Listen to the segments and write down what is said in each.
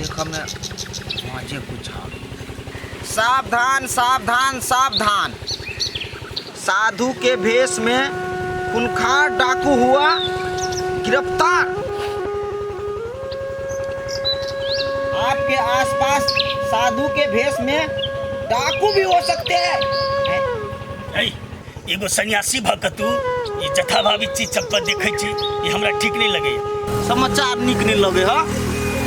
देखो में मजे कुछ सावधान सावधान सावधान। साधु के भेष में खूंखार डाकू हुआ गिरफ्तार। आपके आसपास साधु के भेष में डाकू भी हो सकते हैं। एगो सन्यासी भक्तू ये जथा भावी चीज चप्पल देखे छी, ये हमरा ठीक नहीं लगे। समाचार निक नहीं लगे हा?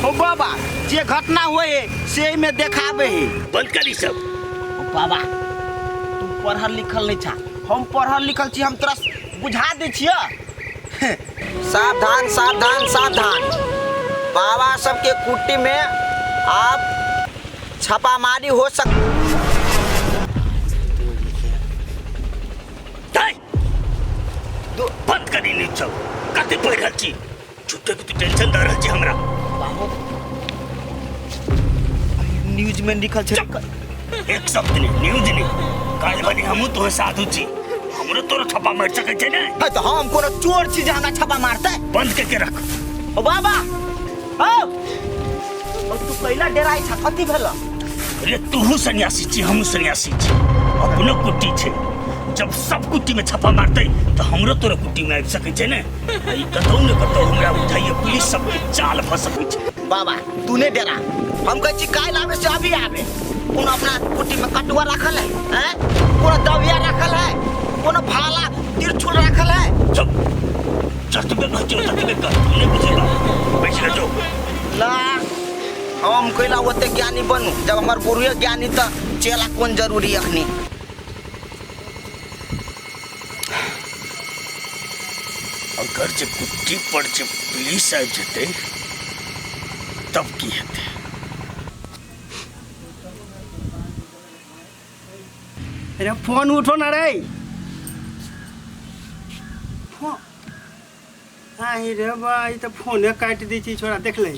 हो बाबा जे घटना हुए से में देखाबे है। बंद करी सब। ओ बाबा तू पढ़ल लिखल नहीं छा, हम पढ़ल लिखल छी, हम तोरा बुझा दे छिया। सावधान सावधान सावधान। बाबा सबके कुटी में आप छापामारी हो सकती। बंद करी नहीं सब। कते पढ़ रहल छी, छुट्टे के तू टेंशन दे रहल छी हमरा। बाबू न्यूज में लिखल छै। एक शब्द नहीं, न्यूज नहीं। काल बनी हमू तो साधु छी, हमरो तोरा छापा मार सके छै ने। है तो हम कोनो चोर छी जे हमरा छापा मारते। बंद करके रख। ओ बाबा ओ तू पहला डेराई छ, कथि भेल? अरे तू सन्यासी छी, हम सन्यासी छी। अपनो कुटी छै, जब सब कुटी में छापा मारते तो हमरो तोरा कुटी में आबि सके छै ने। ई कतौ न कतौ हमरा बुझाइए पुलिस सब के चाल फंसक छै। बाबा तू ने डेरा, हम कहै छी काल आवे से अभी आवे। कोनो अपना कुटी में कटुआ रखल है, हैं? कोनो दबिया रखल है, कोनो भाला तिरछुल रखल है? चुप जतबे कहते ततबे कर, नहीं बुझेगा। बैठ जो ला हम कइला ओते ज्ञानी बनू, जब हमर गुरुए ज्ञानी त चेला कोन जरूरी अखनी। अगर जे कुटी पर जे पुलिस आ जते तब की हेते? अरे फोन उठो ना रे। आई रे भाई तो फोने काट दी छी छोड़ा। देख ले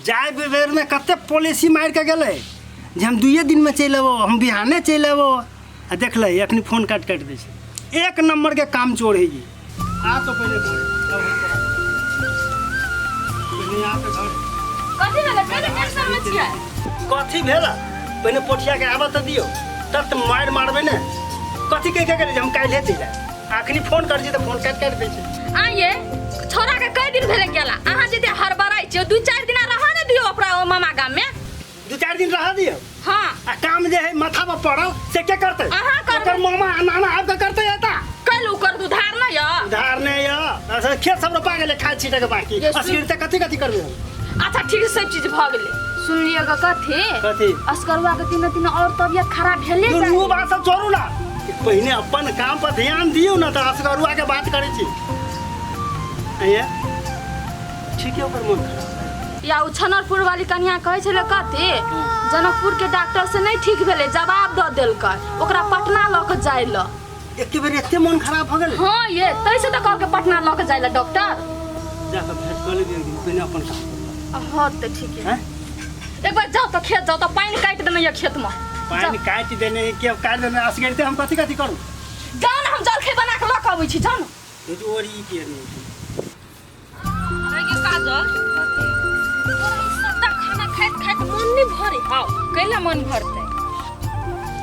जाय बेर में कते पॉलिसी मार के गेले जे हम 2 दिन में चल आबो, हम बिहाने चल आबो। आ देख ले अखनी फोन काट दी छी। एक नंबर के काम चोर है जी। आ तो पहले कथी भेलै? पहले टेंशन में छियै। कथी भेला? पहले पोठिया के आबा त दियो, तब त मार मारबे ने। कथी के करे हम काल्हि हेतै जाय। आखनी फोन कर जी त फोन काट दै छै। आइए छोरा के कई दिन भेले गेला, अहाँ जे हड़बड़ाई छै 2-4 दिन रहा ने दियो ओकरा ओ मामा गाम में। 2-4 दिन रहा दियो। हां आ काम जे है माथा पर पड़ल से के करते? अहाँ कर। ओकर मामा नाना आपका करते आता। कल ओकर उधार न या उधार ने या अच्छा खेत सब रोपा गेले, खाद छीटे के बाकी असगिर त कथी करबे? अच्छा ठीक सब चीज भ गेले। सुन लिएगा कथी अस्करवा के तीन और तबियत खराब भेले जाय। तू बात सब छोड़ू ना, पहले अपन काम पर ध्यान दियो ना। त अस्करवा के बात करे छी आइए ठीक है। ओकर मन खराब या उछनरपुर वाली कन्या कहे छले कथी जनकपुर के डॉक्टर से नहीं ठीक भेले, जवाब द देलकै ओकरा पटना ल के जाय ल। एक बेर एते मन खराब भ गेल। हां ये तैसे त कहल के पटना ल के जाय ल डॉक्टर। जा के भेट कर ले एक दिन पहले अपन काम। हां त ठीक है। एक बार जाओ त खेत जाओ त पानी काट देना ये खेत में। पानी काट देने के काट देने असगरते हम कथी करू? गान हम जलखे बना के ल के आबै छी जान। ये जो और ई के नहीं अरे के काजल तोरा ई सब खाना खाइत मन नहीं भरे। हां कैला मन भरते?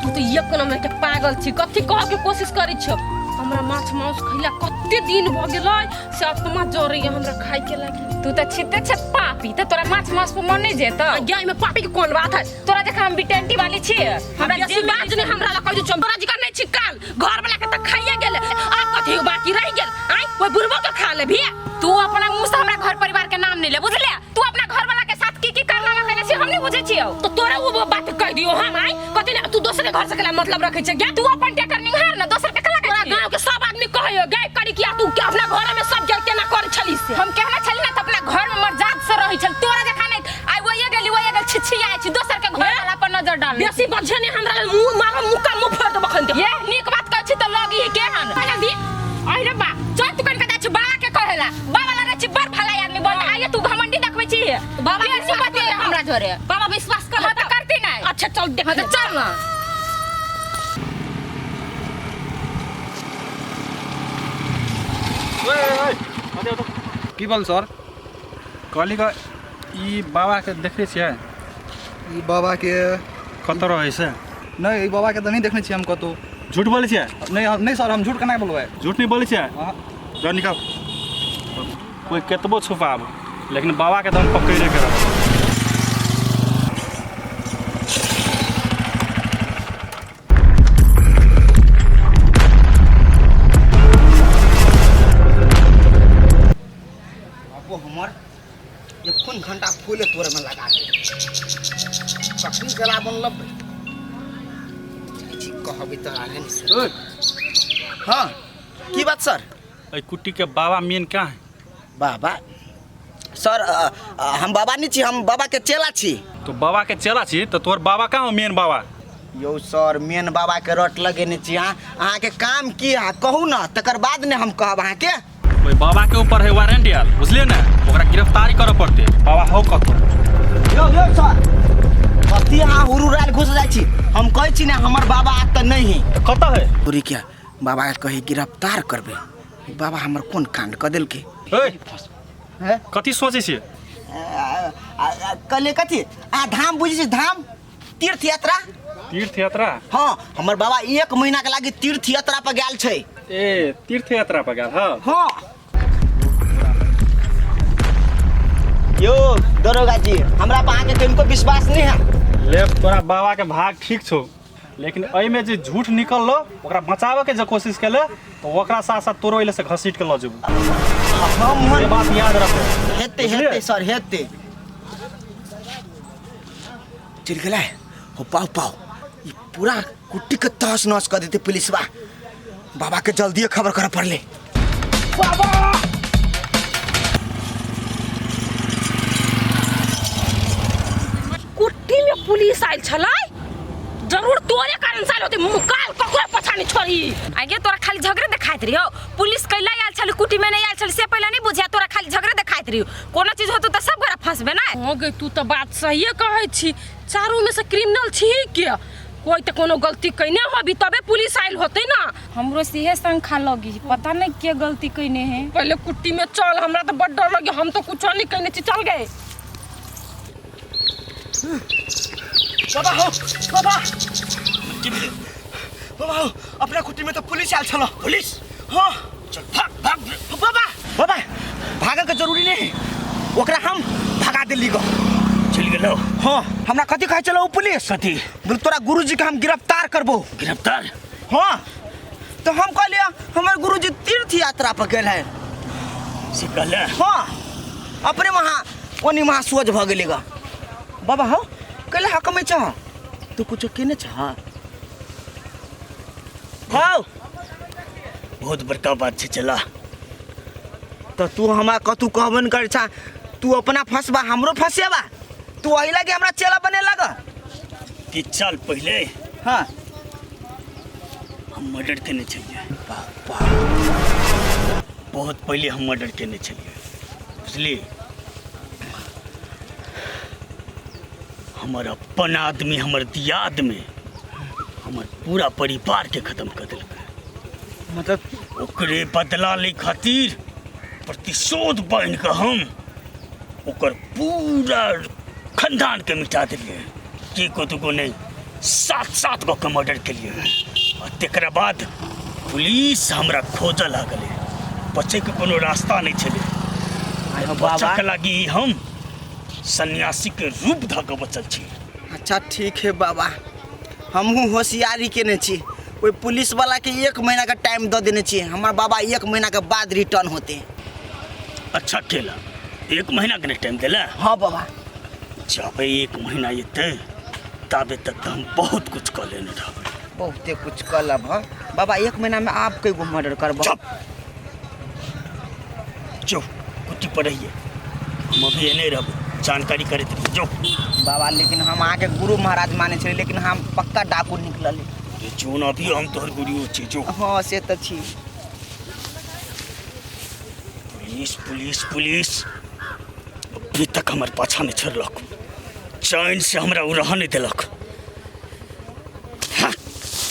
तू तो एक नंबर के पागल छी। कथी कह के कोशिश करै छ? हमरा माछ मांस खइला कते दिन भ गेलै से आत्मा जरे हमरा खाइ के लागी। तू त छिते छ पापी, त तोरा माछ मांस पर मन नहीं जेत? गाय में पापी के कोन बात है? तोरा देखा हम बिटेंटी वाली छी। हमरा जे बात ने हमरा ल कहि छ तोरा जिका नहीं छी। काल घर वाला के त खाइए गेले, आ कथी बाकी रह गेल? आई ओए बुरबो के खा ले भी। तू अपना मुंह से हमरा घर परिवार के नाम नहीं ले, बुझले? तू अपना घर वाला के साथ की करना ना कहले छी हम नहीं बुझे छियो। तो तोरा वो बात कह दियो हम आई कथी ना तू दूसरे घर से केला मतलब रखे छ? तू अपन टेटर निहार ना, दोसर के कला के गांव के सब आदमी कहयो गाय करी किया तू के अपना घर में सब गेल केना कर छली से? हम कहना छली ना त अपना घर में मर्जाद से रही छल। तोरा देखा नहीं आई वो ये गेली छिछिया छी दोसर के घर वाला पर नजर डाल। बेसी बझे ने हमरा मुंह मारो मुंह का मुंह फोड़ दे बखन दे। ये नीक बात कह छी त लगी के हन जल्दी आई रे बा चल तू कन के छ बाबा के कहेला बाबा ला रे छी बर भला आदमी बोल आइए तू घमंडी देखबै छी बाबा ऐसी बात हमरा धरे बाबा विश्वास कर त करती नहीं। अच्छा चल देख त चल ना। কি বল স্যার? कहली का ई बाबा के देखले छियै? ई बाबा के कतऽ रहै से? नहीं, ई बाबा के तो नहीं देखने छी हम कतो। झूठ बोलै छियै? नहीं सर, हम झूठ केना बोलबै? झूठ नहीं बोलै छियै? हाँ। जाओ निकाल। कोई केतबो छुपाब लेकिन बाबा के तो हम पकड़े के रहब। हमर ये कोन घंटा फूले तोरे में लगा दे कखनी गला बन लब जी कहबे त आगे नहीं सर। हाँ की बात सर? ए कुट्टी के बाबा मेन क्या है? बाबा सर हम बाबा नहीं छी, हम बाबा के चेला छी। तो बाबा के चेला छी तो तोर बाबा कहाँ हो मेन बाबा? यो सर मेन बाबा के रट लगेने छी। अहाँ के काम की है कहू ना, तकर बाद ने हम कहब अहाँ के। ओइ बाबा के ऊपर है वारंट यार, बुझलिए ना? ओकरा गिरफ्तारी करे पड़ते। बाबा हो कतो? यो सर कथी अहाँ हुरुराल घुस जाइ छी? हम कहै छी ना हमर बाबा त नहीं है। तो कतऽ है? पूरी क्या बाबा के कही गिरफ्तार करबे? बाबा हमर कोन कांड क देल के? ए कथी सोचे छी? कले कथी धाम बुझी छी? धाम तीर्थ यात्रा। तीर्थ यात्रा? हाँ हमर बाबा 1 महीना के लागी तीर्थ यात्रा पर गेल छै। ए तीर्थ यात्रा पर गेल? हाँ हाँ यो दरोगा जी हमरा पर अहाँके कनिको विश्वास नहीं है। ले तोरा बाबा के भाग ठीक छो, लेकिन एहि में जे झूठ निकललो ओकरा बचावे के जे कोशिश केले तो ओकरा साथ साथ तोरो इले से घसीट के ल जेबू। हम ये बात याद रखो। हेते सर हेते। चल गेलै हो पाओ ये पूरा कुट्टी के तहस नहस कर देते पुलिस बा। बाबा के जल्दी खबर करे पड़ले। बाबा कुट्टी में पुलिस आइल छलै, जरूर तोरे कारण साल होते मुकाल ककरो पछानी छोड़ी। आगे तोरा खाली झगड़े देखाइत रहियो। पुलिस कैला आयल छल, कुटी में नहीं आयल छल से पहले नहीं बुझिया। तोरा खाली झगड़े देखाइत रहियो। कोनो चीज होतो त सब गोरा फंसबे ना। हो गई तू तो बात सही कहै छी। चारों में से क्रिमिनल छी के कोई तो कोनो गलती कइने होबी तबे पुलिस आइल होते ना। हमरो सीहे संखा लगी, पता नहीं के गलती कइने है। पहले कुट्टी में चल, हमरा तो बड़ डर लगे। हम तो कुछ नहीं कइने छी, चल गए। बाबा हो अपना कुटी में तो पुलिस आयल छलो। पुलिस? हाँ चल भाग भाग। बाबा भागे के जरूरी नहीं है, ओकरा हम भगा देली गो। चल गेलो? हाँ हमरा कथी कहे चलो पुलिस? कथी? बोल तोरा गुरुजी के हम गिरफ्तार करबो। गिरफ्तार? हाँ तो हम कहलिए हमर गुरुजी तीर्थ यात्रा पर गेल है से कहले? हाँ अपने वहाँ ओनी वहाँ सोच भ गेली ग। बाबा हो कहले हक में चाह तू कुछ केने चाह? हाँ बहुत बड़का बात छै चला। तो तू हमरा कतू कहबन कर छा, तू अपना फंसबा हमरो फंसेबा। तू वही लगे हमरा चेला बने लगा। 3 साल पहले हाँ हम मर्डर केने छलिए। बहुत पहले हम मर्डर केने छलिए, बुझलिए? हमर अपन आदमी हमर दियाद में हमर पूरा परिवार के खत्म कर दिलकै। मतलब ओकरे बदला ले खातिर प्रतिशोध बन के हम ओकर पूरा खानदान के मिटा दिलिए। की को दुगो नहीं 7 गो के मर्डर के लिए। और तेकरा बाद पुलिस हमरा खोजे लागले, बचे के कोनो रास्ता नहीं छले। बच्चा के लागी हम सन्यासी के रूप धऽ बचल छी। अच्छा ठीक है बाबा, हमहू होशियारी केने छी। कोई पुलिस वाला के 1 महीना का टाइम दे देने छी। हमार बाबा 1 महीना के बाद रिटर्न होते। अच्छा केला, 1 महीना के टाइम दिला? हाँ बाबा जब 1 महीना एते तबे तक तो हम बहुत कुछ कर लेने रहब। बहुते कुछ कलब बाबा। 1 महीना में आप कई गो मर्डर करब? जो कुट्टी पर रहिए, हम अभी एने रहब, जानकारी करते रहिए। जो बाबा लेकिन हम आके गुरु महाराज माने छे, लेकिन हम पक्का डाकू निकलल। ये जोन अभी हम तोहर गुरु छी। जो हाँ से तो छी। पुलिस अभी तक हमारे पाछा नहीं छोड़लक, चैन से हमरा उ रह नहीं दिलक।